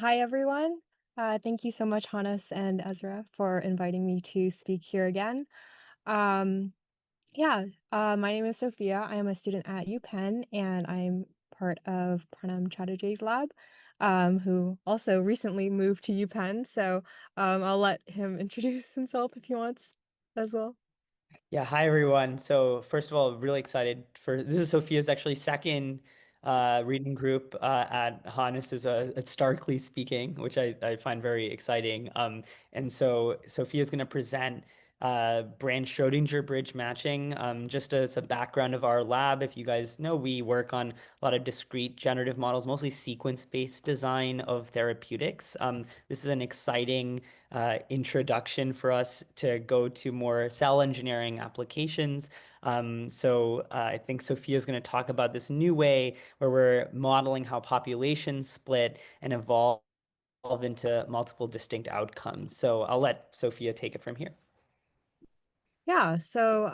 Hi, everyone. Thank you so much, Hannes and Ezra, for inviting me to speak here again. Um, my name is Sophia. I am a student at UPenn, and I'm part of Pranam Chatterjee's lab, who also recently moved to UPenn. So I'll let him introduce himself if he wants as well. Yeah, hi everyone. So first of all, really excited for this is Sophia's actually second reading group at Hannes is at Starkly Speaking, which I find very exciting. And so Sophia's going to present Branched Schrödinger Bridge Matching. Just as a background of our lab, if you guys know, we work on a lot of discrete generative models, mostly sequence-based design of therapeutics. This is an exciting introduction for us to go to more cell engineering applications. I think Sophia is going to talk about this new way where we're modeling how populations split and evolve into multiple distinct outcomes. So I'll let Sophia take it from here. Yeah, so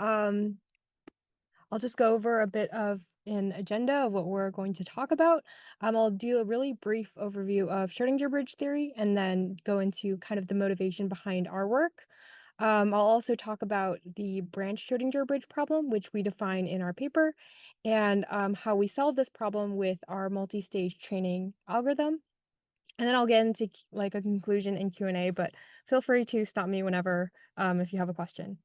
I'll just go over a bit of an agenda of what we're going to talk about. I'll do a really brief overview of Schrödinger bridge theory and then go into kind of the motivation behind our work. I'll also talk about the branched Schrödinger bridge problem, which we define in our paper, and how we solve this problem with our multi-stage training algorithm. And then I'll get into like a conclusion and Q&A, but feel free to stop me whenever if you have a question.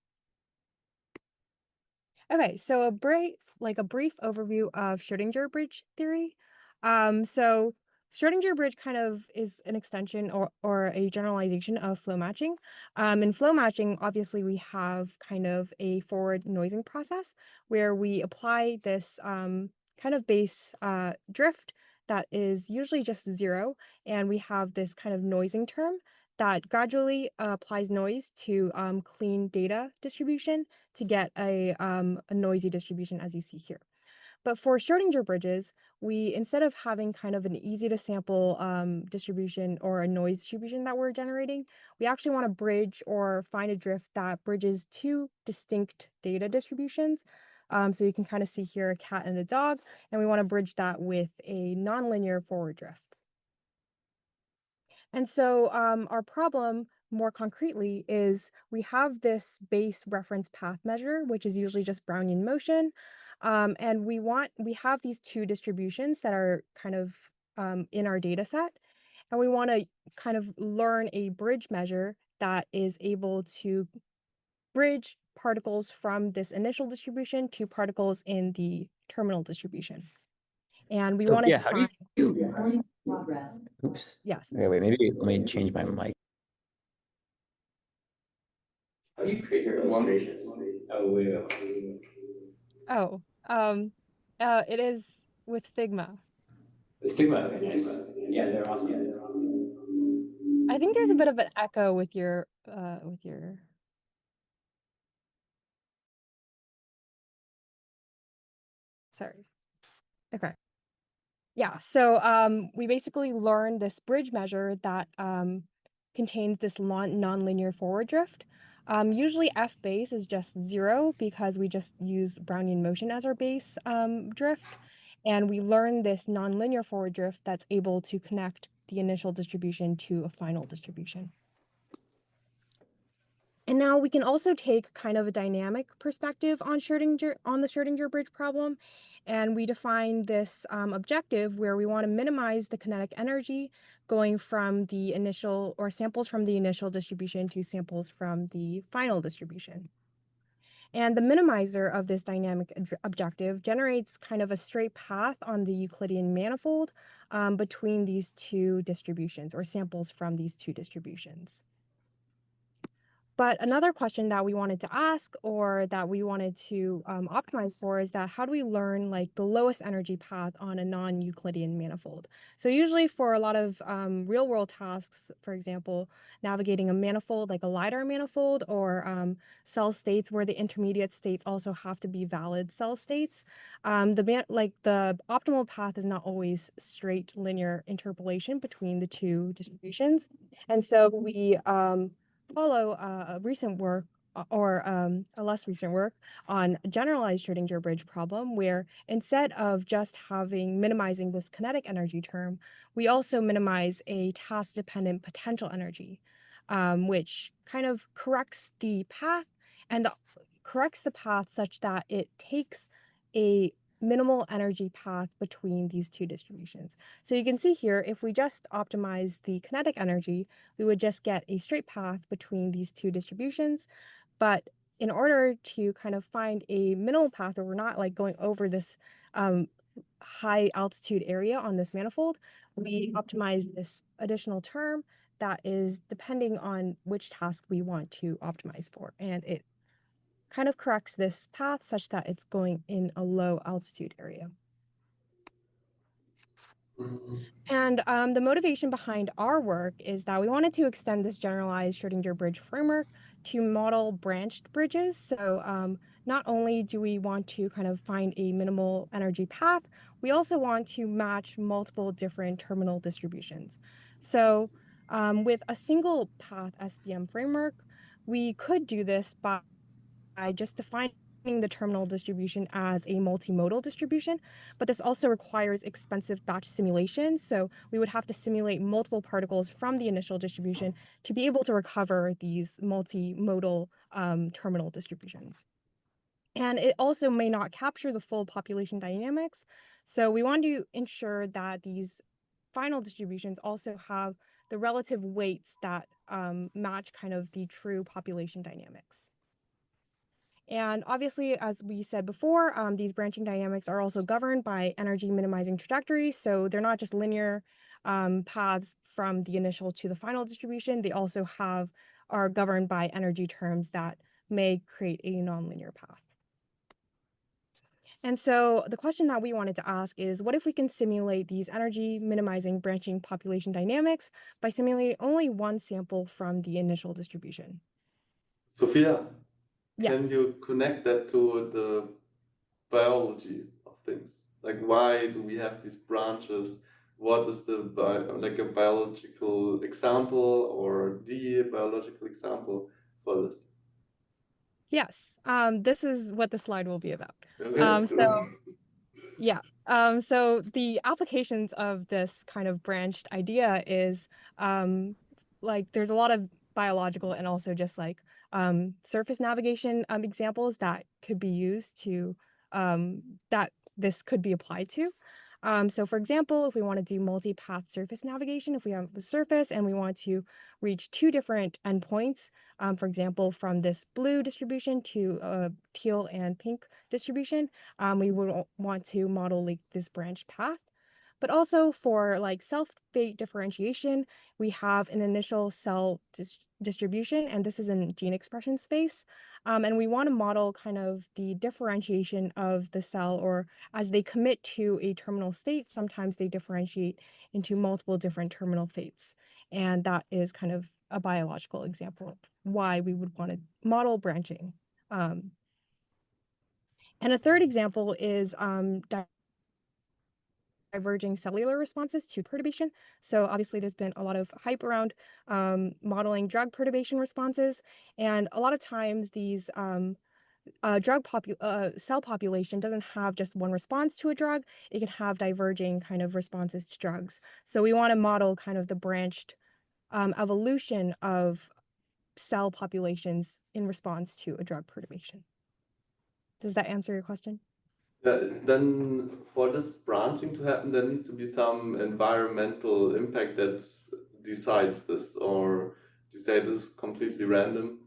Okay, so a brief overview of Schrödinger bridge theory. So Schrödinger bridge kind of is an extension or a generalization of flow matching. In flow matching, obviously we have kind of a forward noising process where we apply this kind of base drift that is usually just zero, and we have this kind of noising term that gradually applies noise to clean data distribution to get a noisy distribution as you see here. But for Schrödinger bridges, we, instead of having kind of an easy to sample distribution or a noise distribution that we're generating, we actually want to bridge or find a drift that bridges two distinct data distributions. So you can kind of see here a cat and a dog, and we want to bridge that with a nonlinear forward drift. And so our problem more concretely is we have this base reference path measure, which is usually just Brownian motion. And we have these two distributions that are kind of in our data set. And we want to kind of learn a bridge measure that is able to bridge particles from this initial distribution to particles in the terminal distribution. And we wanted Sophia, to how do find, you? Recording progress. Oops. yes. Okay, wait, maybe let me change my mic. How do you create your illustrations? Oh, wait. Oh, it is with Figma. Figma, okay, nice. Yeah, they're awesome. I think there's a bit of an echo with your sorry. Okay. Yeah, so we basically learned this bridge measure that contains this nonlinear forward drift. Usually F base is just zero because we just use Brownian motion as our base drift. And we learn this nonlinear forward drift that's able to connect the initial distribution to a final distribution. And now we can also take kind of a dynamic perspective on the Schrödinger bridge problem, and we define this objective where we want to minimize the kinetic energy going from the initial or samples from the initial distribution to samples from the final distribution. And the minimizer of this dynamic objective generates kind of a straight path on the Euclidean manifold between these two distributions or samples from these two distributions. But another question that we wanted to ask or that we wanted to optimize for is that how do we learn like the lowest energy path on a non-Euclidean manifold? So usually for a lot of real world tasks, for example, navigating a manifold like a LiDAR manifold or cell states where the intermediate states also have to be valid cell states, the optimal path is not always straight linear interpolation between the two distributions. And so we follow a recent work or a less recent work on generalized Schrödinger bridge problem, where instead of just minimizing this kinetic energy term, we also minimize a task-dependent potential energy, which kind of corrects the path corrects the path such that it takes a minimal energy path between these two distributions. So you can see here, if we just optimize the kinetic energy, we would just get a straight path between these two distributions. But in order to kind of find a minimal path where we're not like going over this um, high altitude area on this manifold, we optimize this additional term that is depending on which task we want to optimize for. And it kind of corrects this path such that it's going in a low altitude area. Mhm. And the motivation behind our work is that we wanted to extend this generalized Schrödinger bridge framework to model branched bridges. So not only do we want to kind of find a minimal energy path, we also want to match multiple different terminal distributions. So with a single path SBM framework, we could do this by just defining the terminal distribution as a multimodal distribution, but this also requires expensive batch simulation. So we would have to simulate multiple particles from the initial distribution to be able to recover these multimodal terminal distributions. And it also may not capture the full population dynamics. So we want to ensure that these final distributions also have the relative weights that match kind of the true population dynamics. And obviously, as we said before, these branching dynamics are also governed by energy minimizing trajectories. So they're not just linear paths from the initial to the final distribution. They also are governed by energy terms that may create a nonlinear path. And so the question that we wanted to ask is, what if we can simulate these energy minimizing branching population dynamics by simulating only one sample from the initial distribution? Sophia, can Yes. you connect that to the biology of things? Like, why do we have these branches? What is like a biological example or the biological example for this? Yes. This is what the slide will be about. Okay, So cool. yeah. So the applications of this kind of branched idea is like there's a lot of biological and also just like surface navigation examples that could be used to that this could be applied to. So for example, if we want to do multi-path surface navigation, if we have the surface and we want to reach two different endpoints, for example, from this blue distribution to a teal and pink distribution, we would want to model like this branch path. But also for like self-fate differentiation, we have an initial cell distribution, and this is in gene expression space. And we want to model kind of the differentiation of the cell, or as they commit to a terminal state, sometimes they differentiate into multiple different terminal fates. And that is kind of a biological example of why we would want to model branching. Um, and a third example is diverging cellular responses to perturbation. So obviously there's been a lot of hype around modeling drug perturbation responses. And a lot of times these cell population doesn't have just one response to a drug. It can have diverging kind of responses to drugs. So we want to model kind of the branched evolution of cell populations in response to a drug perturbation. Does that answer your question? Then for this branching to happen, there needs to be some environmental impact that decides this, or do you say this is completely random?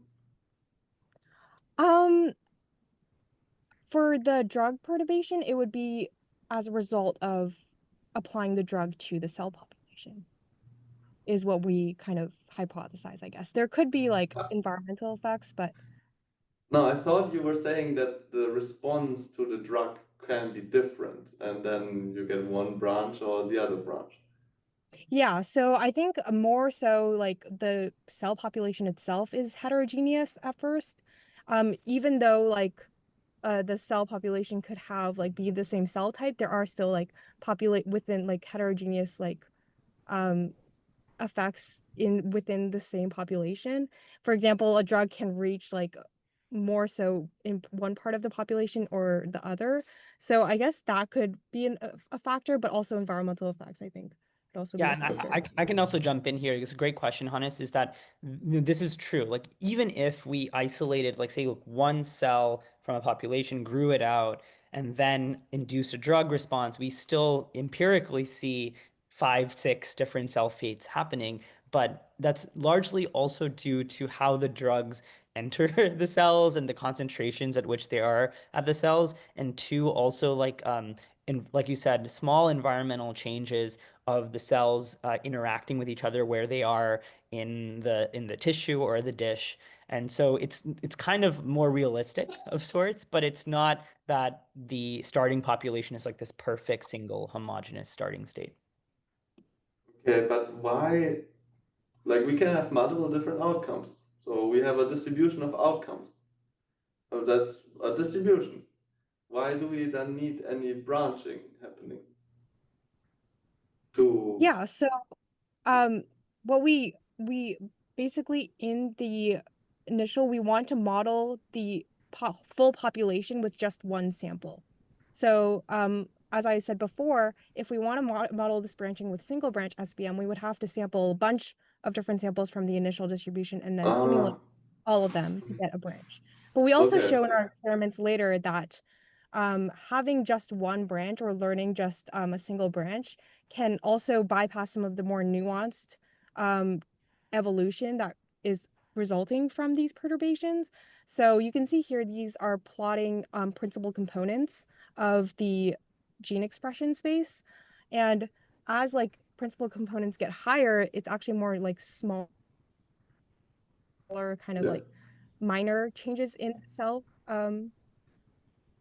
Um, For the drug perturbation, it would be as a result of applying the drug to the cell population, is what we kind of hypothesize, I guess. There could be like environmental effects, but No, I thought you were saying that the response to the drug can be different, and then you get one branch or the other branch. yeah, so I think more so like the cell population itself is heterogeneous at first. Even though like the cell population could have like be the same cell type, there are still like populate within like heterogeneous like um effects in within the same population. For example, a drug can reach like more so in one part of the population or the other. So I guess that could be a factor, but also environmental effects, I think, could also be Yeah, a and factor. I can also jump in here. It's a great question, Hannes, is that this is true. Like, even if we isolated, like, say, look, one cell from a population, grew it out, and then induced a drug response, we still empirically see 5, 6 different cell fates happening. But that's largely also due to how the drugs enter the cells and the concentrations at which they are at the cells. And two, also like you said, small environmental changes of the cells interacting with each other where they are in the tissue or the dish. And so it's kind of more realistic of sorts, but it's not that the starting population is like this perfect single homogeneous starting state. Okay, but why? Like we can have multiple different outcomes. So we have a distribution of outcomes. So that's a distribution. Why do we then need any branching happening to? Yeah, so Um, what we basically in the initial we want to model the full population with just one sample. So, as I said before, if we want to model this branching with single branch SBM, we would have to sample a bunch of different samples from the initial distribution and then simulate Ah, all of them to get a branch. But we also okay. show in our experiments later that having just one branch or learning just a single branch can also bypass some of the more nuanced um, evolution that is resulting from these perturbations. So you can see here, these are plotting principal components of the gene expression space. And as like principal components get higher, it's actually more like smaller, kind of Yeah. like minor changes in the cell.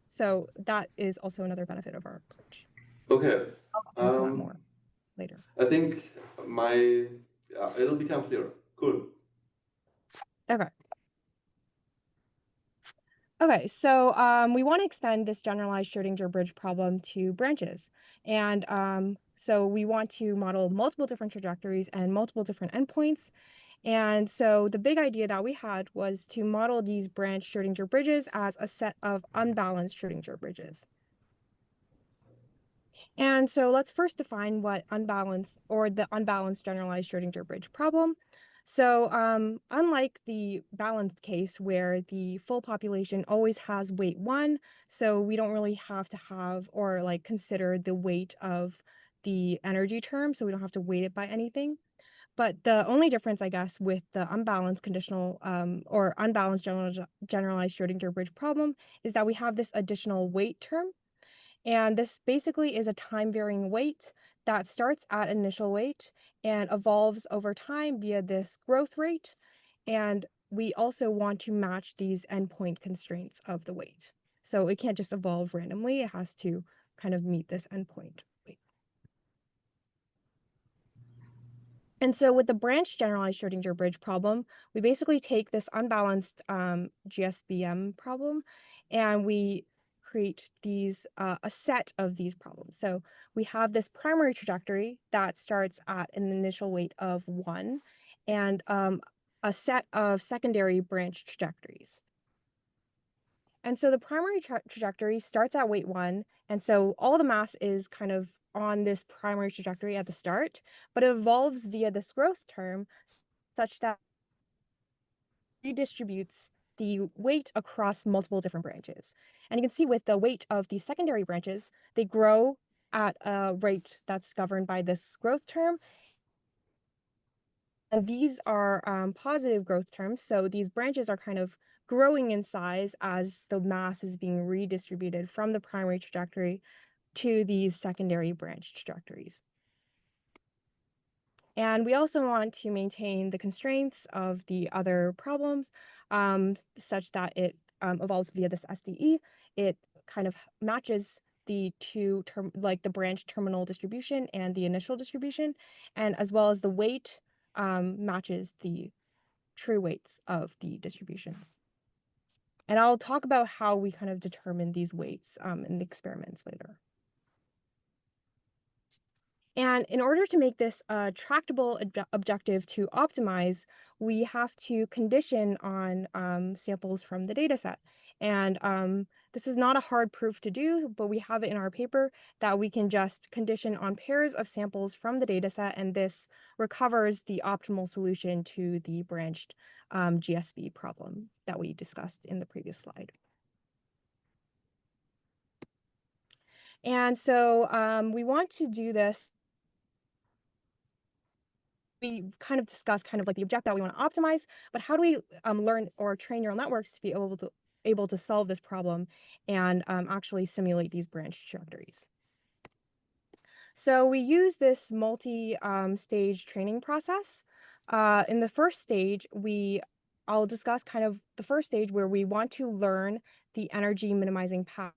So that is also another benefit of our approach. Okay. I'll go into that Um, more later. I think my yeah, it'll become clearer. Cool. Okay. Okay, so we want to extend this generalized Schrödinger bridge problem to branches. And so we want to model multiple different trajectories and multiple different endpoints. And so the big idea that we had was to model these branched Schrödinger bridges as a set of unbalanced Schrödinger bridges. And so let's first define what unbalanced or the unbalanced generalized Schrödinger bridge problem. So unlike the balanced case where the full population always has weight 1, so we don't really have to have or like consider the weight of the energy term, so we don't have to weight it by anything. But the only difference, I guess, with the unbalanced conditional or unbalanced generalized Schrödinger bridge problem is that we have this additional weight term. And this basically is a time varying weight that starts at initial weight and evolves over time via this growth rate. And we also want to match these endpoint constraints of the weight. So it can't just evolve randomly, it has to kind of meet this endpoint weight. And so with the branch generalized Schrödinger bridge problem, we basically take this unbalanced GSBM problem and we create these a set of these problems. So we have this primary trajectory that starts at an initial weight of 1 and a set of secondary branch trajectories. And so the primary trajectory starts at weight 1, and so all the mass is kind of on this primary trajectory at the start, but it evolves via this growth term such that it redistributes the weight across multiple different branches. And you can see with the weight of the secondary branches, they grow at a rate that's governed by this growth term. And these are positive growth terms. So these branches are kind of growing in size as the mass is being redistributed from the primary trajectory to these secondary branch trajectories. And we also want to maintain the constraints of the other problems such that it evolves via this SDE. It kind of matches the like the branch terminal distribution and the initial distribution, and as well as the weight matches the true weights of the distributions. And I'll talk about how we kind of determine these weights in the experiments later. And in order to make this a tractable objective to optimize, we have to condition on samples from the data set. And this is not a hard proof to do, but we have it in our paper that we can just condition on pairs of samples from the data set, and this recovers the optimal solution to the branched GSB problem that we discussed in the previous slide. And so we want to do this. We kind of discussed kind of like the objective that we want to optimize, but how do we learn or train neural networks to be able to solve this problem and actually simulate these branch trajectories? So we use this multi-stage training process. In the first stage, I'll discuss kind of the first stage where we want to learn the energy minimizing path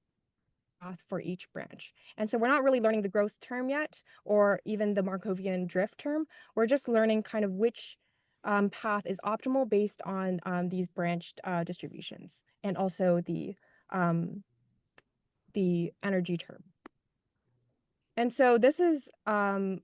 for each branch. And so we're not really learning the growth term yet, or even the Markovian drift term. We're just learning kind of which path is optimal based on these branched distributions, and also the energy term. And so this is a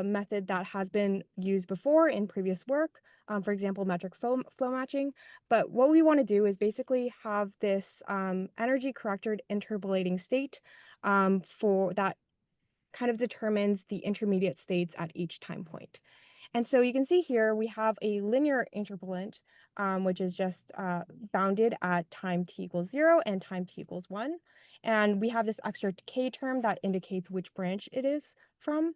method that has been used before in previous work, for example, metric flow matching. But what we want to do is basically have this energy corrected interpolating state for that kind of determines the intermediate states at each time point. And so you can see here we have a linear interpolant, which is just bounded at time t equals 0 and time t equals 1. And we have this extra k term that indicates which branch it is from.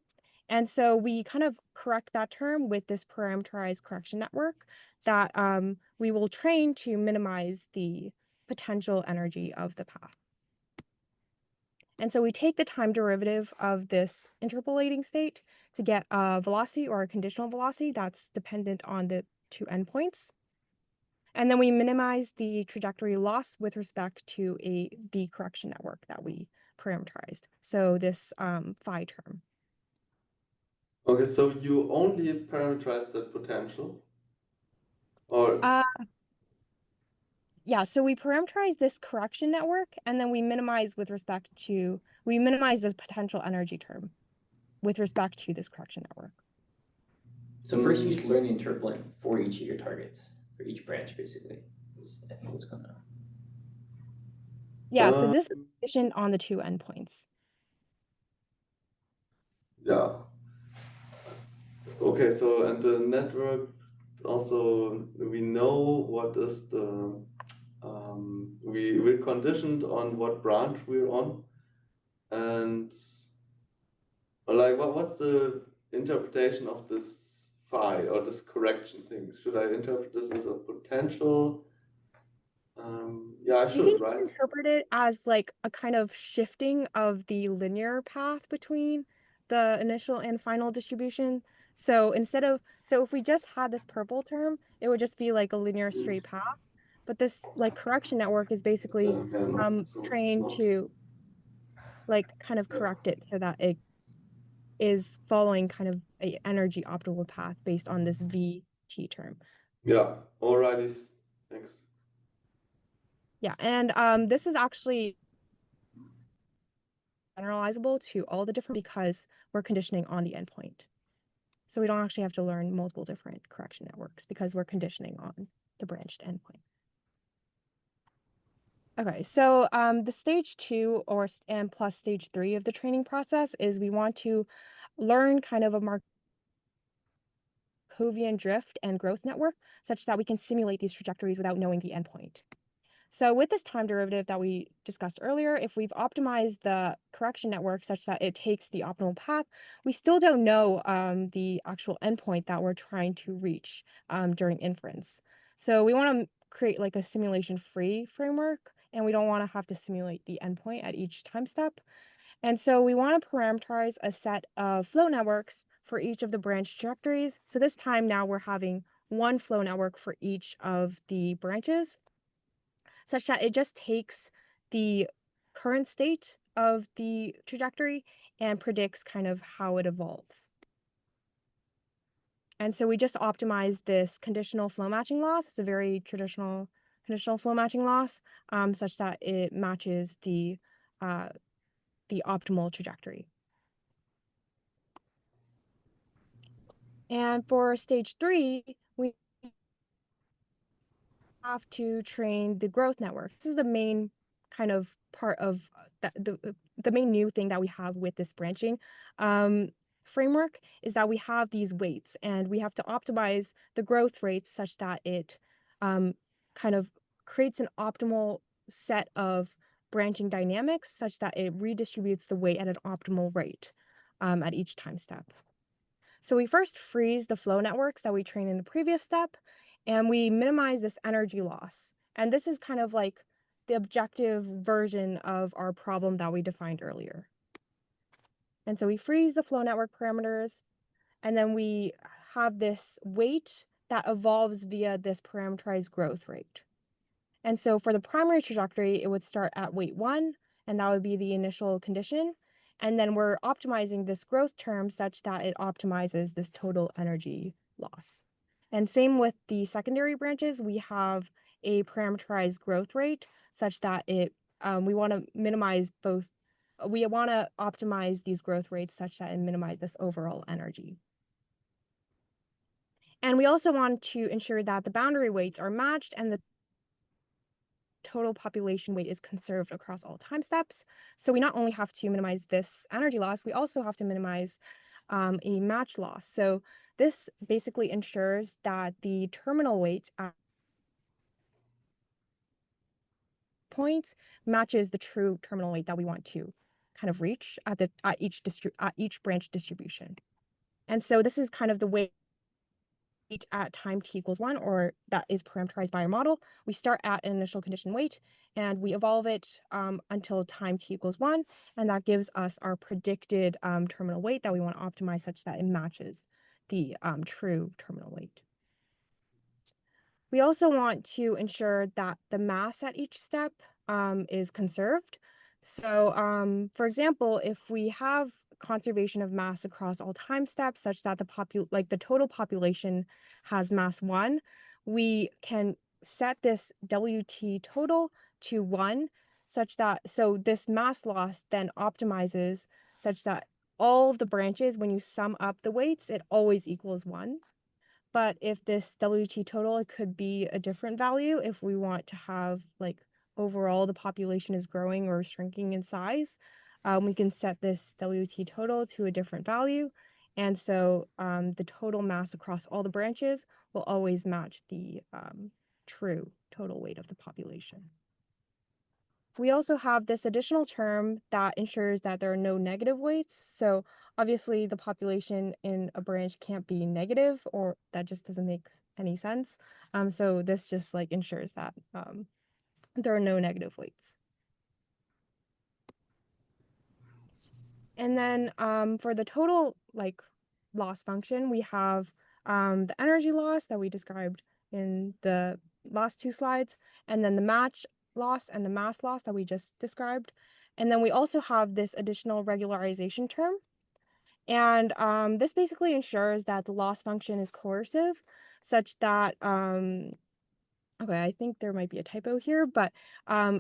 And so we kind of correct that term with this parameterized correction network that we will train to minimize the potential energy of the path. And so we take the time derivative of this interpolating state to get a velocity or a conditional velocity that's dependent on the two endpoints. And then we minimize the trajectory loss with respect to the correction network that we parameterized. So this phi term. Okay, so you only parameterize the potential, or Yeah, so we parameterize this correction network, and then we minimize the potential energy term with respect to this correction network. So first you just learn the interpolant for each of your targets, for each branch, basically, is I think what's going on. Yeah, so this is conditioned on the two endpoints. yeah. Okay, so and the network also, we know what is the we're conditioned on what branch we're on, and like what's the interpretation of this phi or this correction thing? Should I interpret this as a potential? Yeah, I You should, can right? interpret it as like a kind of shifting of the linear path between the initial and final distribution. So if we just had this purple term, it would just be like a linear straight path. But this like correction network is basically Yeah, so it's trained not. to like kind of correct it so that it is following kind of a energy optimal path based on this VT term. Yeah, alrighty, thanks. Yeah, and this is actually generalizable to all the different because we're conditioning on the endpoint. So we don't actually have to learn multiple different correction networks because we're conditioning on the branched endpoint. Okay, so the stage 2 and plus stage 3 of the training process is we want to learn kind of a Markovian drift and growth network such that we can simulate these trajectories without knowing the endpoint. So with this time derivative that we discussed earlier, if we've optimized the correction network such that it takes the optimal path, we still don't know the actual endpoint that we're trying to reach during inference. So we want to create like a simulation-free framework, and we don't want to have to simulate the endpoint at each time step. And so we want to parameterize a set of flow networks for each of the branch trajectories. So this time now we're having one flow network for each of the branches, such that it just takes the current state of the trajectory and predicts kind of how it evolves. And so we just optimize this conditional flow matching loss. It's a very traditional conditional flow matching loss, such that it matches the optimal trajectory. And for stage 3, we have to train the growth network. This is the main kind of part of the main new thing that we have with this branching framework is that we have these weights and we have to optimize the growth rates such that it kind of creates an optimal set of branching dynamics such that it redistributes the weight at an optimal rate at each time step. So we first freeze the flow networks that we trained in the previous step, and we minimize this energy loss. And this is kind of like the objective version of our problem that we defined earlier. And so we freeze the flow network parameters, and then we have this weight that evolves via this parameterized growth rate. And so for the primary trajectory, it would start at weight 1, and that would be the initial condition. And then we're optimizing this growth term such that it optimizes this total energy loss. And same with the secondary branches, we have a parameterized growth rate such that we want to minimize both. We want to optimize these growth rates such that it minimize this overall energy. And we also want to ensure that the boundary weights are matched and the total population weight is conserved across all time steps. So we not only have to minimize this energy loss, we also have to minimize a match loss. So this basically ensures that the terminal weight at points matches the true terminal weight that we want to kind of reach at each branch distribution. And so this is kind of the weight at time t equals 1, or that is parameterized by our model. We start at an initial condition weight, and we evolve it until time t equals 1, and that gives us our predicted terminal weight that we want to optimize such that it matches the true terminal weight. We also want to ensure that the mass at each step is conserved. So, for example, if we have conservation of mass across all time steps such that the total population has mass 1, we can set this WT total to 1 such that this mass loss then optimizes such that all of the branches, when you sum up the weights, it always equals 1. But if this WT total, it could be a different value if we want to have like overall the population is growing or shrinking in size. We can set this WT total to a different value. And so the total mass across all the branches will always match the true total weight of the population. We also have this additional term that ensures that there are no negative weights. So obviously the population in a branch can't be negative, or that just doesn't make any sense. So this just like ensures that there are no negative weights. And then for the total like loss function, we have the energy loss that we described in the last 2 slides, and then the match loss and the mass loss that we just described. And then we also have this additional regularization term. And this basically ensures that the loss function is coercive, such that, okay, I think there might be a typo here, but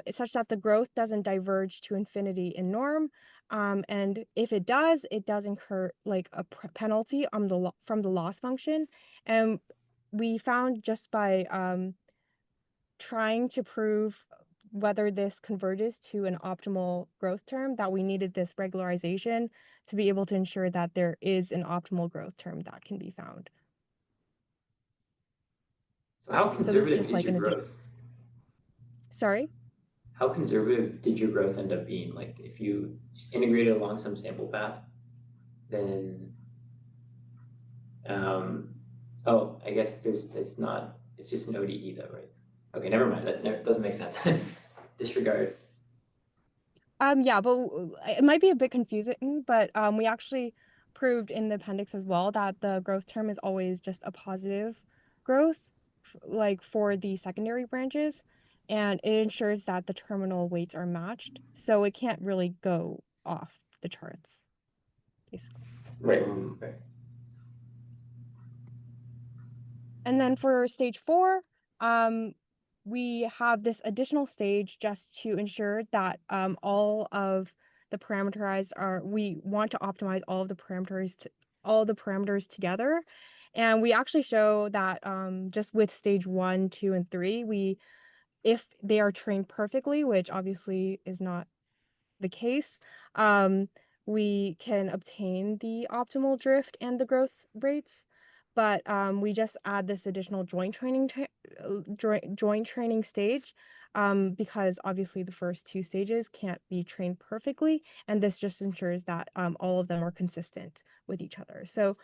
it's such that the growth doesn't diverge to infinity in norm. And if it does incur like a penalty on from the loss function. And we found just by trying to prove whether this converges to an optimal growth term that we needed this regularization to be able to ensure that there is an optimal growth term that can be found. So how conservative is like your growth? Sorry? How conservative did your growth end up being? Like if you just integrated along some sample path, then oh, I guess it's just an ODE though, right? Okay, never mind. That doesn't make sense. Disregard. Yeah, but it might be a bit confusing, but we actually proved in the appendix as well that the growth term is always just a positive growth, like for the secondary branches, and it ensures that the terminal weights are matched, so it can't really go off the charts, basically. Right. Right. And then for stage 4, we have this additional stage just to ensure that all of the parameterized we want to optimize all of the parameters together. And we actually show that just with stage 1, 2, and 3, if they are trained perfectly, which obviously is not the case, um, we can obtain the optimal drift and the growth rates. But we just add this additional joint training stage because obviously the first 2 stages can't be trained perfectly, and this just ensures that all of them are consistent with each other. So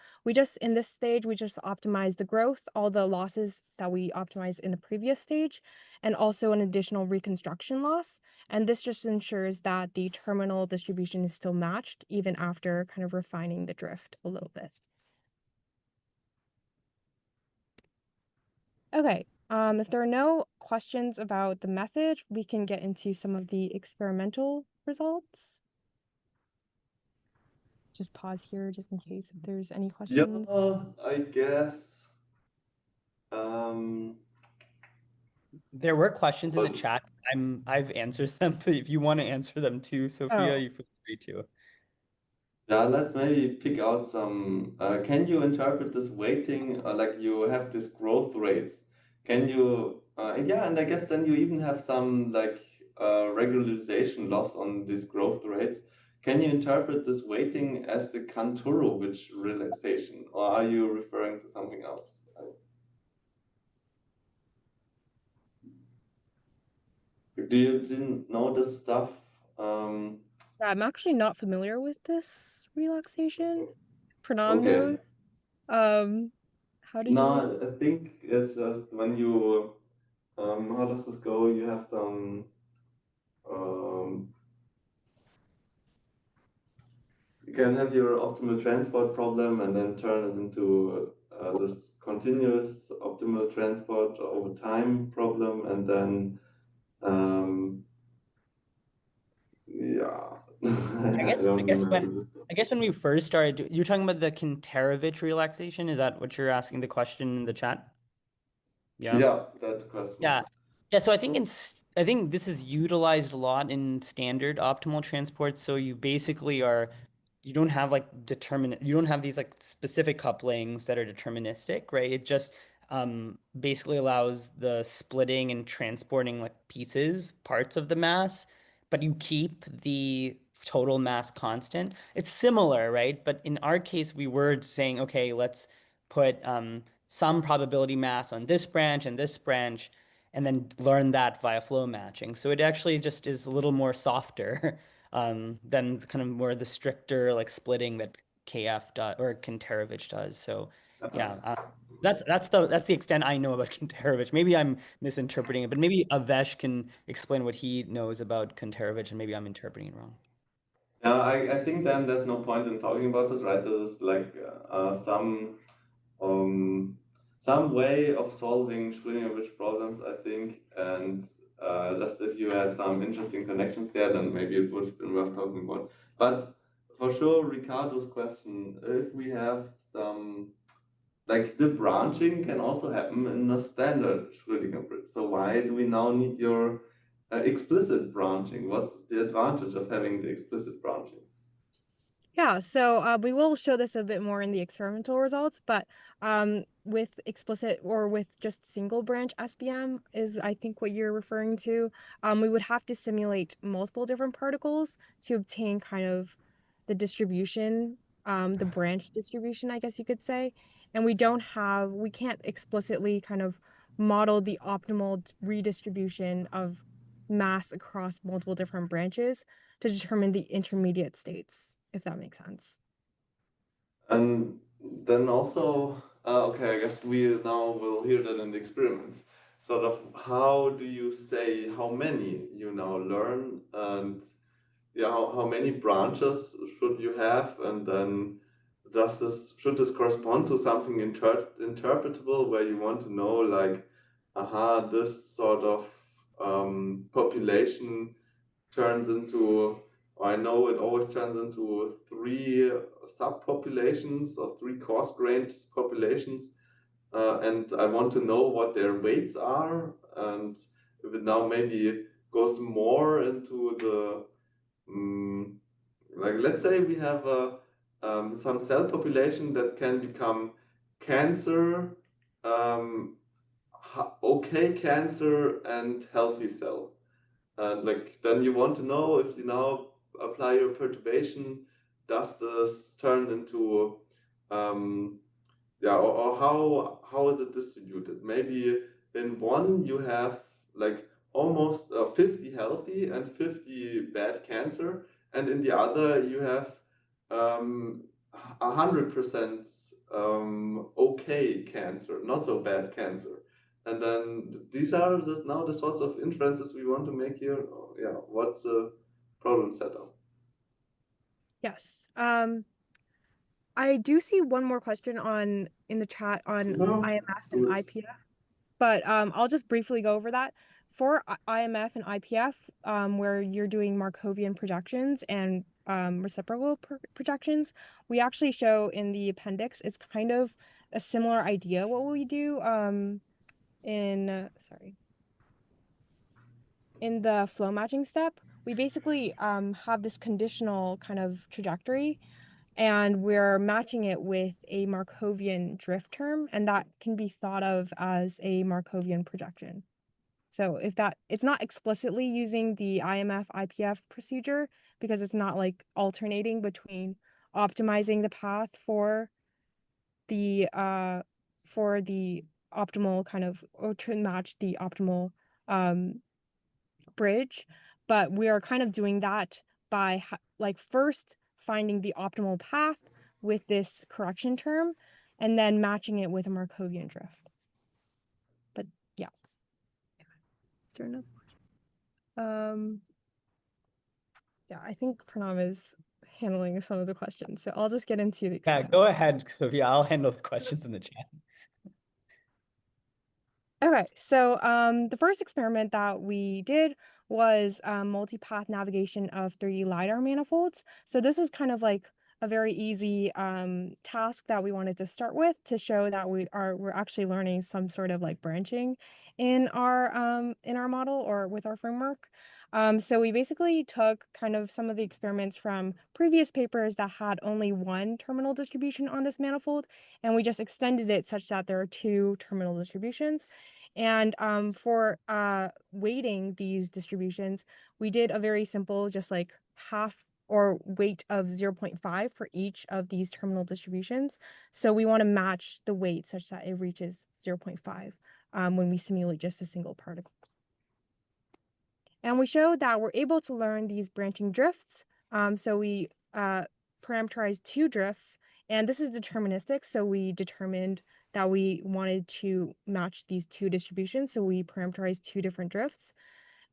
in this stage, we just optimize the growth, all the losses that we optimized in the previous stage, and also an additional reconstruction loss. And this just ensures that the terminal distribution is still matched even after kind of refining the drift a little bit. Okay, if there are no questions about the method, we can get into some of the experimental results. Just pause here just in case if there's any Yeah, questions. I guess. Um, There were questions in the but chat. I've answered them. If you want to answer them too, Sophia, Oh, you feel free to. yeah, let's maybe pick out some. Can you interpret this weighting, like you have this growth rates? Can you, yeah, and I guess then you even have some like regularization loss on these growth rates. Can you interpret this weighting as the Kantorovich relaxation, or are you referring to something else? Didn't know this stuff? Um, yeah, I'm actually not familiar with this relaxation. Pranam okay. knows. Um, how did you? No, I think it's just when you, how does this go? You have some, um, you can have your optimal transport problem and then turn it into this continuous optimal transport over time problem, and then, yeah, I I guess I don't guess remember when this. I guess when we first started, you're talking about the Kantarovich relaxation. Is that what you're asking the question in the chat? Yeah. Yeah, that question. Yeah. Yeah, so I think this is utilized a lot in standard optimal transport. So you don't have you don't have these like specific couplings that are deterministic, right? It just basically allows the splitting and transporting like parts of the mass, but you keep the total mass constant. It's similar, right? But in our case, we were saying, okay, let's put some probability mass on this branch and this branch and then learn that via flow matching. So it actually just is a little more softer than kind of more the stricter like splitting that KF does or Kantarovich does. So yeah, that's the extent I know about Kantarovich. Maybe I'm misinterpreting it, but maybe Avesh can explain what he knows about Kantarovich, and maybe I'm interpreting it wrong. Yeah, I think then there's no point in talking about this, right? This is like um, some way of solving Schrödinger bridge problems, I think. And just if you had some interesting connections there, then maybe it would have been worth talking about. But for sure, Ricardo's question, if we have some, like the branching can also happen in a standard Schrödinger bridge. So why do we now need your explicit branching? What's the advantage of having the explicit branching? Yeah, so we will show this a bit more in the experimental results, but with explicit or with just single branch SBM is I think what you're referring to. We would have to simulate multiple different particles to obtain kind of the distribution, the branch distribution, I guess you could say. And we can't explicitly kind of model the optimal redistribution of mass across multiple different branches to determine the intermediate states, if that makes sense. And then also, okay, I guess we now will hear that in the experiments. Sort of, how do you say how many you now learn, and yeah, how many branches should you have, and then should this correspond to something interpretable where you want to know like, aha, this sort of population turns into, I know it always turns into three subpopulations or three coarse-grained populations, and I want to know what their weights are, and if it now maybe goes more into the, like let's say we have some cell population that can become cancer, okay cancer, and healthy cell. And like then you want to know if you now apply your perturbation, does this turn into yeah, or how is it distributed? Maybe in one you have like almost 50 healthy and 50 bad cancer, and in the other you have 100% okay cancer, not so bad cancer. And then these are now the sorts of inferences we want to make here. Oh, yeah, what's the problem setup? Yes. I do see one more question in the chat on No, IMF let's and do it. IPF, but I'll just briefly go over that. For IMF and IPF, where you're doing Markovian projections and reciprocal projections, we actually show in the appendix, it's kind of a similar idea what we do in the flow matching step. We basically have this conditional kind of trajectory, and we're matching it with a Markovian drift term, and that can be thought of as a Markovian projection. So if that, it's not explicitly using the IMF IPF procedure because it's not like alternating between optimizing the path for the optimal kind of, or to match the optimal bridge, but we are kind of doing that by like first finding the optimal path with this correction term and then matching it with a Markovian drift. But yeah. Is there another question? Yeah, I think Pranam is handling some of the questions, so I'll just get into the Yeah, experiment. go ahead, Sophia. I'll handle the questions in the chat. Okay, so the first experiment that we did was multipath navigation of 3D LiDAR manifolds. So this is kind of like a very easy task that we wanted to start with to show that we're actually learning some sort of like branching in our model or with our framework. So we basically took kind of some of the experiments from previous papers that had only one terminal distribution on this manifold, and we just extended it such that there are two terminal distributions. And for weighting these distributions, we did a very simple, just like half or weight of 0.5 for each of these terminal distributions. So we want to match the weight such that it reaches 0.5 when we simulate just a single particle. And we showed that we're able to learn these branching drifts. So we parameterized two drifts, and this is deterministic. So we determined that we wanted to match these two distributions. So we parameterized two different drifts.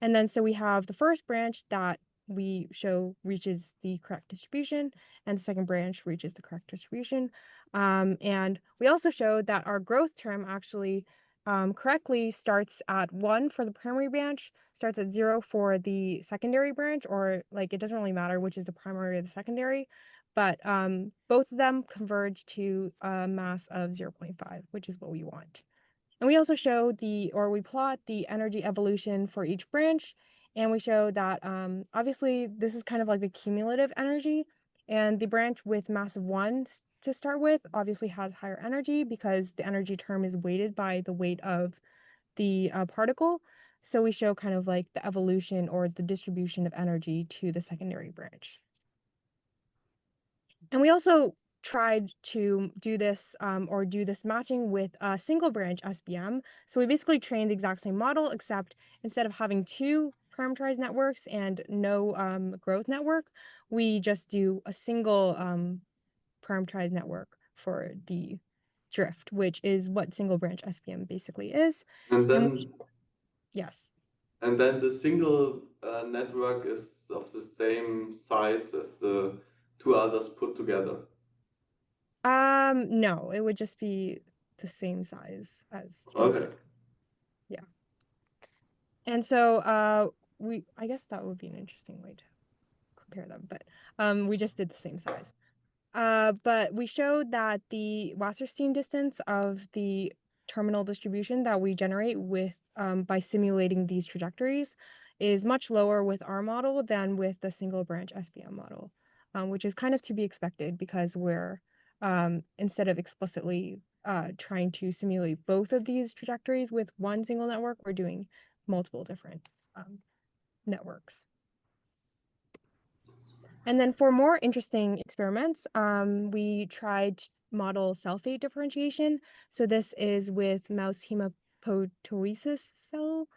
And then so we have the first branch that we show reaches the correct distribution, and the second branch reaches the correct distribution. And we also showed that our growth term actually correctly starts at 1 for the primary branch, starts at 0 for the secondary branch, or like it doesn't really matter which is the primary or the secondary, but both of them converge to a mass of 0.5, which is what we want. And we also show we plot the energy evolution for each branch, and we show that obviously this is kind of like the cumulative energy, and the branch with mass of 1 to start with obviously has higher energy because the energy term is weighted by the weight of the particle. So we show kind of like the evolution or the distribution of energy to the secondary branch. And we also tried to do this do this matching with a single branch SBM. So we basically trained the exact same model, except instead of having two parameterized networks and no growth network, we just do a single parameterized network for the drift, which is what single branch SBM basically is. And And then yes. And then the single network is of the same size as the two others put together. No, it would just be the same size as Okay. yeah. And so I guess that would be an interesting way to compare them, but we just did the same size. But we showed that the Wasserstein distance of the terminal distribution that we generate with by simulating these trajectories is much lower with our model than with the single branch SBM model, which is kind of to be expected because we're instead of explicitly trying to simulate both of these trajectories with one single network. We're doing multiple different networks. And then for more interesting experiments, we tried to model cell-fate differentiation. So this is with mouse hematopoiesis cell,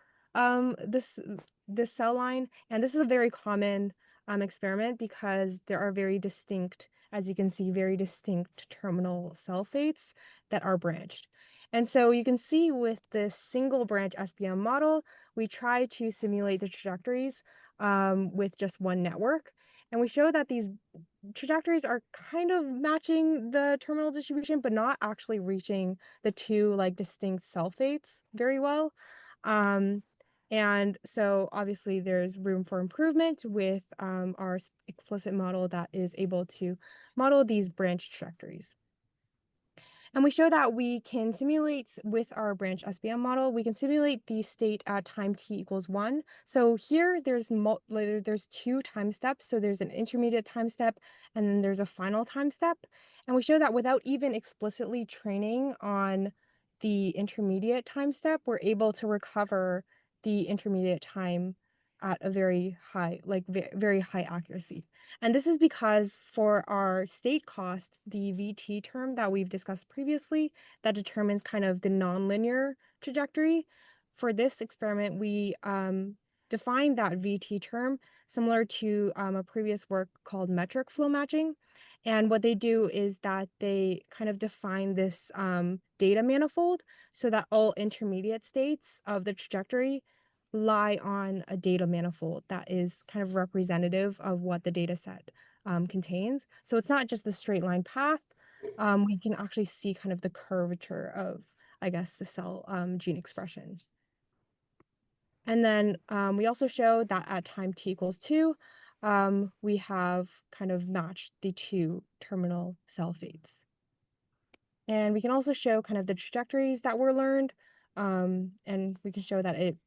this cell line. And this is a very common experiment because there are very distinct, as you can see, very distinct terminal cell fates that are branched. And so you can see with this single branch SBM model, we try to simulate the trajectories with just one network. And we show that these trajectories are kind of matching the terminal distribution, but not actually reaching the two like distinct cell fates very well. And so obviously there's room for improvement with our explicit model that is able to model these branch trajectories. And we show that we can simulate with our branch SBM model, we can simulate the state at time t equals 1. So here there's two time steps. So there's an intermediate time step and then there's a final time step. And we show that without even explicitly training on the intermediate time step, we're able to recover the intermediate time at a very high, like very high accuracy. And this is because for our state cost, the VT term that we've discussed previously, that determines kind of the nonlinear trajectory. For this experiment, we defined that VT term similar to a previous work called metric flow matching. And what they do is that they kind of define this data manifold so that all intermediate states of the trajectory lie on a data manifold that is kind of representative of what the data set contains. So it's not just the straight line path. We can actually see kind of the curvature of, I guess, the cell gene expression. And then we also show that at time t equals 2, we have kind of matched the two terminal cell fates. And we can also show kind of the trajectories that were learned, and we can show that it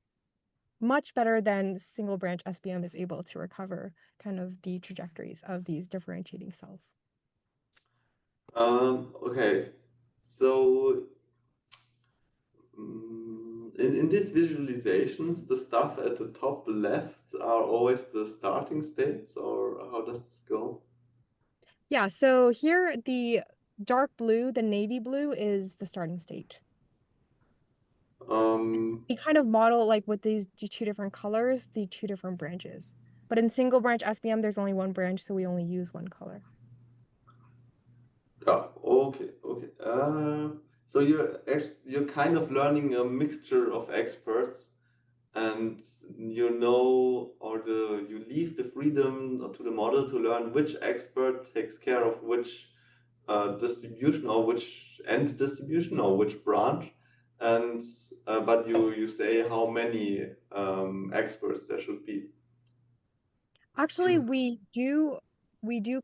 much better than single branch SBM is able to recover kind of the trajectories of these differentiating cells. Okay, so in these visualizations, the stuff at the top left are always the starting states, or how does this go? Yeah, so here the dark blue, the navy blue is the starting state. We kind of model like with these two different colors, the two different branches. But in single branch SBM, there's only one branch, so we only use one color. Yeah, okay, okay. So you're kind of learning a mixture of experts, and you leave the freedom to the model to learn which expert takes care of which distribution or which end distribution or which branch, and but you say how many experts there should be. Actually, we do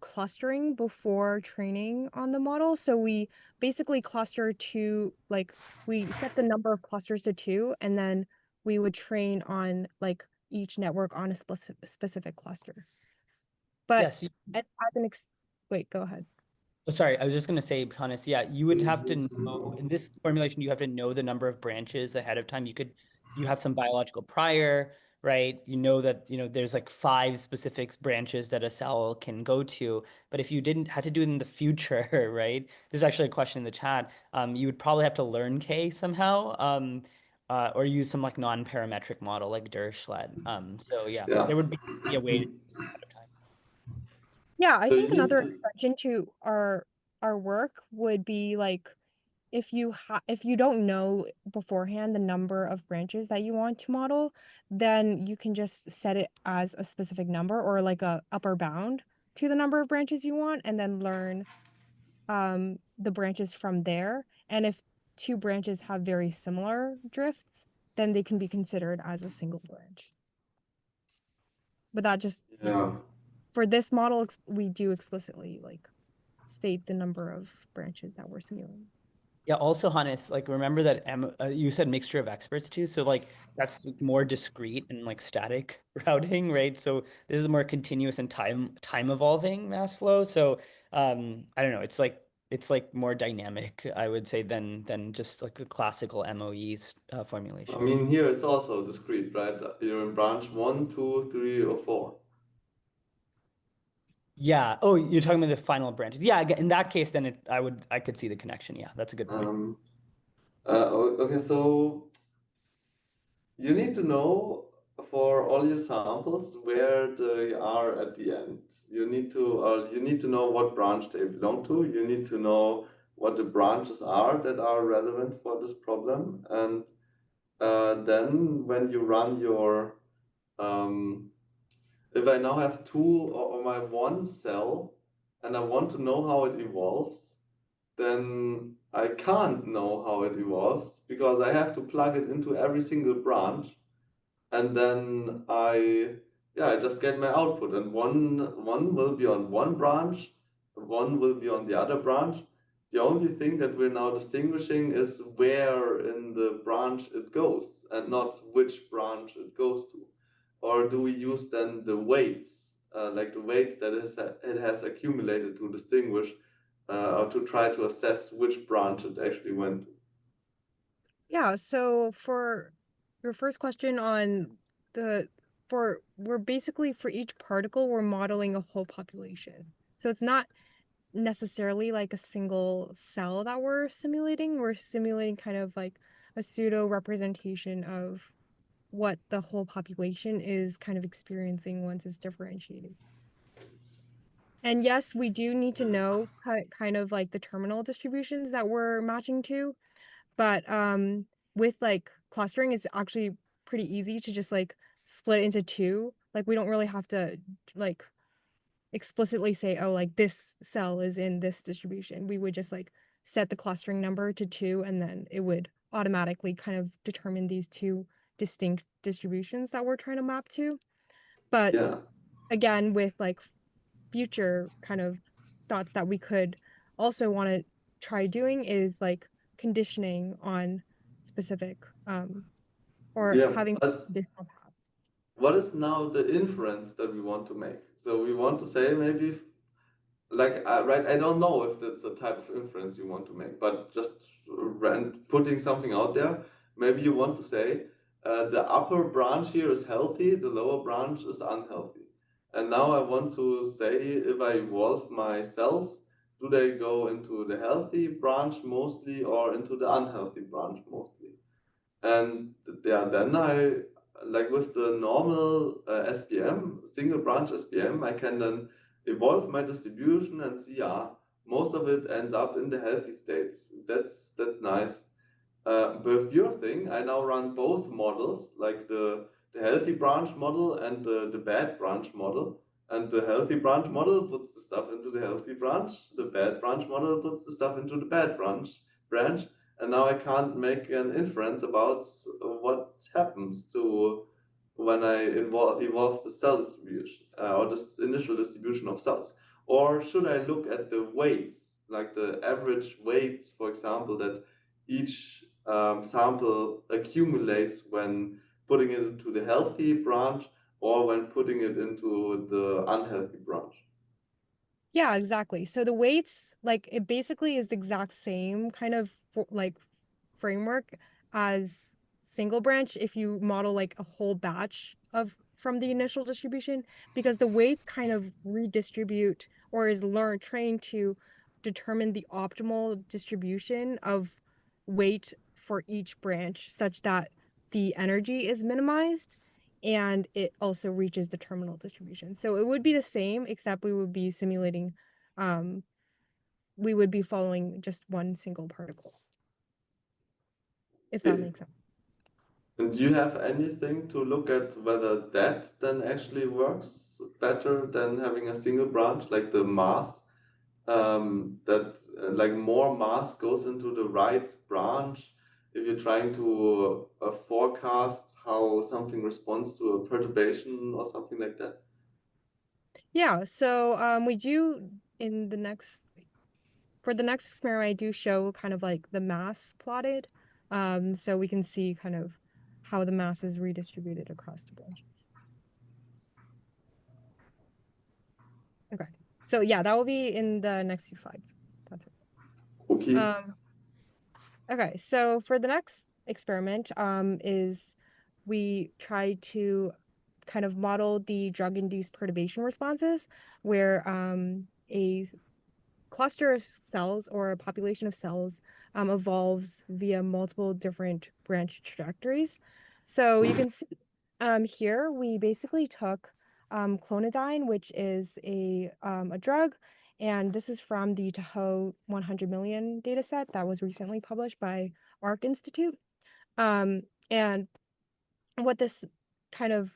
clustering before training on the model. So we basically cluster to like we set the number of clusters to 2, and then we would train on like each network on a specific cluster. But Yes. as an wait, go ahead. Oh, sorry, I was just going to say, Hannes, yeah, you would have to know in this formulation, you have to know the number of branches ahead of time. You have some biological prior, right? You know that, there's like 5 specific branches that a cell can go to. But if you didn't have to do it in the future, right? This is actually a question in the chat. You would probably have to learn K somehow, or use some like non-parametric model like Dirichlet. So yeah, Yeah. there would be a way to do this ahead of time. Yeah, I So you think need another to, extension to our work would be like if you don't know beforehand the number of branches that you want to model, then you can just set it as a specific number or like a upper bound to the number of branches you want and then learn the branches from there. And if two branches have very similar drifts, then they can be considered as a single branch. But that just, yeah. for this model, we do explicitly like state the number of branches that we're simulating. Yeah, also Hannes, like remember that you said mixture of experts too, so like that's more discrete and like static routing, right? So this is more continuous and time evolving mass flow. So I don't know, it's like it's like more dynamic, I would say, than just like a classical MOE I formulation. mean, here it's also discrete, right? You're in branch 1, 2, 3, or 4. Yeah. Oh, you're talking about the final branches. Yeah, in that case, then I could see the connection. Yeah, that's a good point. Um, okay, so you need to know for all your samples where they are at the end. You need to know what branch they belong to. You need to know what the branches are that are relevant for this problem. And then when you run your if I now have two or my one cell and I want to know how it evolves, then I can't know how it evolves because I have to plug it into every single branch, and then I just get my output, and one will be on one branch, one will be on the other branch. The only thing that we're now distinguishing is where in the branch it goes and not which branch it goes to. Or do we use then the weights, like the weight that it has accumulated to distinguish or to try to assess which branch it actually went to? Yeah, so for your first question on the we're basically for each particle we're modeling a whole population. So it's not necessarily like a single cell that we're simulating. We're simulating kind of like a pseudo representation of what the whole population is kind of experiencing once it's differentiated. And yes, we do need to know kind of like the terminal distributions that we're matching to. But with like clustering, it's actually pretty easy to just like split into two. Like we don't really have to like explicitly say, oh, like this cell is in this distribution. We would just like set the clustering number to two, and then it would automatically kind of determine these two distinct distributions that we're trying to map to. But Yeah, again, with like future kind of thoughts that we could also want to try doing is like conditioning on specific or yeah, having but conditional paths. what is now the inference that we want to make? So we want to say maybe, like, right, I don't know if that's the type of inference you want to make, but just putting something out there, maybe you want to say the upper branch here is healthy, the lower branch is unhealthy. And now I want to say if I evolve my cells, do they go into the healthy branch mostly or into the unhealthy branch mostly? And yeah, then I, like with the normal SBM, single branch SBM, I can then evolve my distribution and see, yeah, most of it ends up in the healthy states. That's nice. With your thing, I now run both models, like the healthy branch model and the bad branch model. And the healthy branch model puts the stuff into the healthy branch. The bad branch model puts the stuff into the bad branch. And now I can't make an inference about what happens to when I evolve the cell distribution or this initial distribution of cells. Or should I look at the weights, like the average weights, for example, that each sample accumulates when putting it into the healthy branch or when putting it into the unhealthy branch? Yeah, exactly. So the weights, like it basically is the exact same kind of like framework as single branch if you model like a whole batch of from the initial distribution, because the weights kind of redistribute or is trained to determine the optimal distribution of weight for each branch such that the energy is minimized and it also reaches the terminal distribution. So it would be the same, except we would be simulating, um, we would be following just one single particle, if that Okay. makes sense. And do you have anything to look at whether that then actually works better than having a single branch, like the mass? That like more mass goes into the right branch if you're trying to forecast how something responds to a perturbation or something like that. Yeah, so we do in the next for the next experiment, I do show kind of like the mass plotted, so we can see kind of how the mass is redistributed across the branches. Okay, so yeah, that will be in the next few slides. That's it. Okay. Okay, so for the next experiment, is we try to kind of model the drug-induced perturbation responses, where a cluster of cells or a population of cells evolves via multiple different branch trajectories. So you can see here we basically took clonidine, which is a drug, and this is from the Tahoe 100 million data set that was recently published by ARC Institute. And what this kind of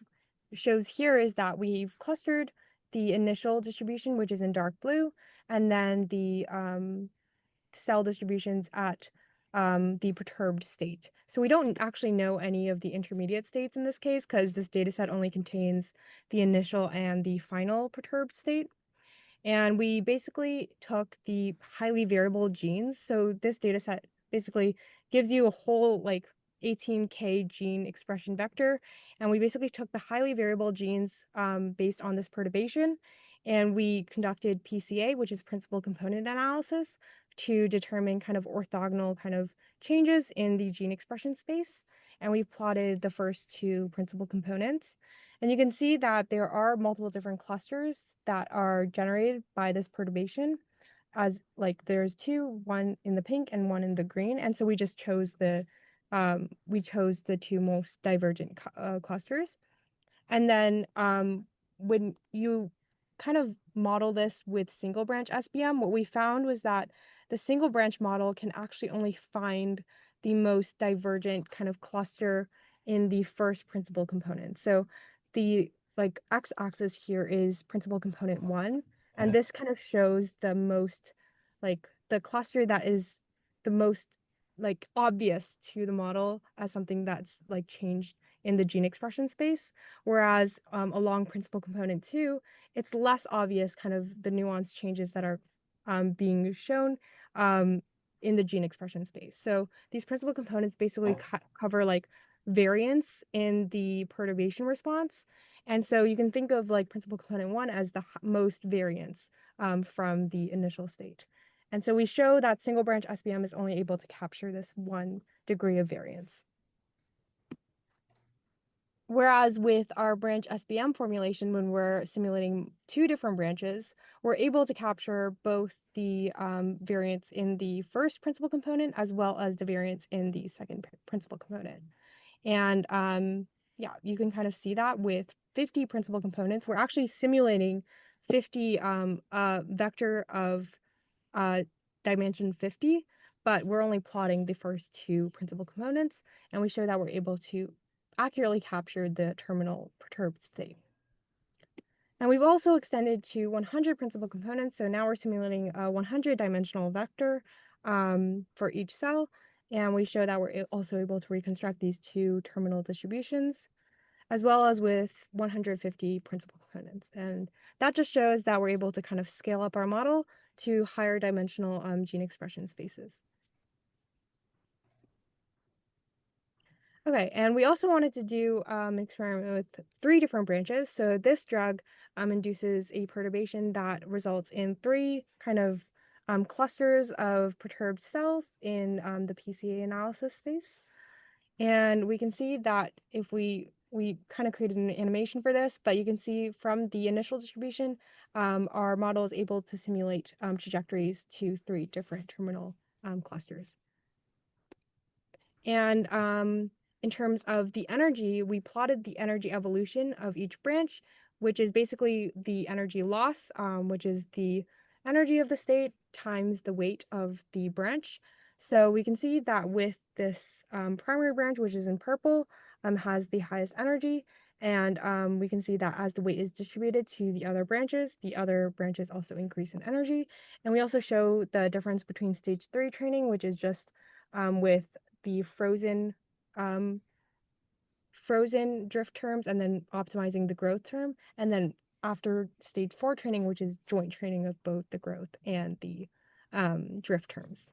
shows here is that we've clustered the initial distribution, which is in dark blue, and then the cell distributions at the perturbed state. So we don't actually know any of the intermediate states in this case because this data set only contains the initial and the final perturbed state. And we basically took the highly variable genes. So this data set basically gives you a whole like 18K gene expression vector. And we basically took the highly variable genes based on this perturbation. And we conducted PCA, which is principal component analysis, to determine kind of orthogonal kind of changes in the gene expression space. And we plotted the first two principal components. And you can see that there are multiple different clusters that are generated by this perturbation, as like there's two, one in the pink and one in the green. And so we just chose the two most divergent clusters. And then when you kind of model this with single branch SBM, what we found was that the single branch model can actually only find the most divergent kind of cluster in the first principal component. So the like x-axis here is principal component 1, and this kind of shows the most like the cluster that is the most like obvious to the model as something that's like changed in the gene expression space. Whereas along principal component 2, it's less obvious kind of the nuanced changes that are being shown in the gene expression space. So these principal components basically cover like variance in the perturbation response. And so you can think of like principal component 1 as the most variance from the initial state. And so we show that single branch SBM is only able to capture this 1 degree of variance. Whereas with our branch SBM formulation, when we're simulating 2 different branches, we're able to capture both the variance in the first principal component as well as the variance in the second principal component. And yeah, you can kind of see that with 50 principal components. We're actually simulating 50 vector of dimension 50, but we're only plotting the first 2 principal components, and we show that we're able to accurately capture the terminal perturbed state. And we've also extended to 100 principal components, so now we're simulating a 100-dimensional vector for each cell, and we show that we're also able to reconstruct these 2 terminal distributions, as well as with 150 principal components. And that just shows that we're able to kind of scale up our model to higher dimensional gene expression spaces. Okay, and we also wanted to do an experiment with 3 different branches. So this drug induces a perturbation that results in 3 kind of clusters of perturbed cells in the PCA analysis space. And we can see that if we kind of created an animation for this, but you can see from the initial distribution, our model is able to simulate trajectories to 3 different terminal clusters. And in terms of the energy, we plotted the energy evolution of each branch, which is basically the energy loss, which is the energy of the state times the weight of the branch. So we can see that with this primary branch, which is in purple, has the highest energy. And we can see that as the weight is distributed to the other branches also increase in energy. And we also show the difference between stage 3 training, which is just with the frozen drift terms and then optimizing the growth term, and then after stage 4 training, which is joint training of both the growth and the drift terms.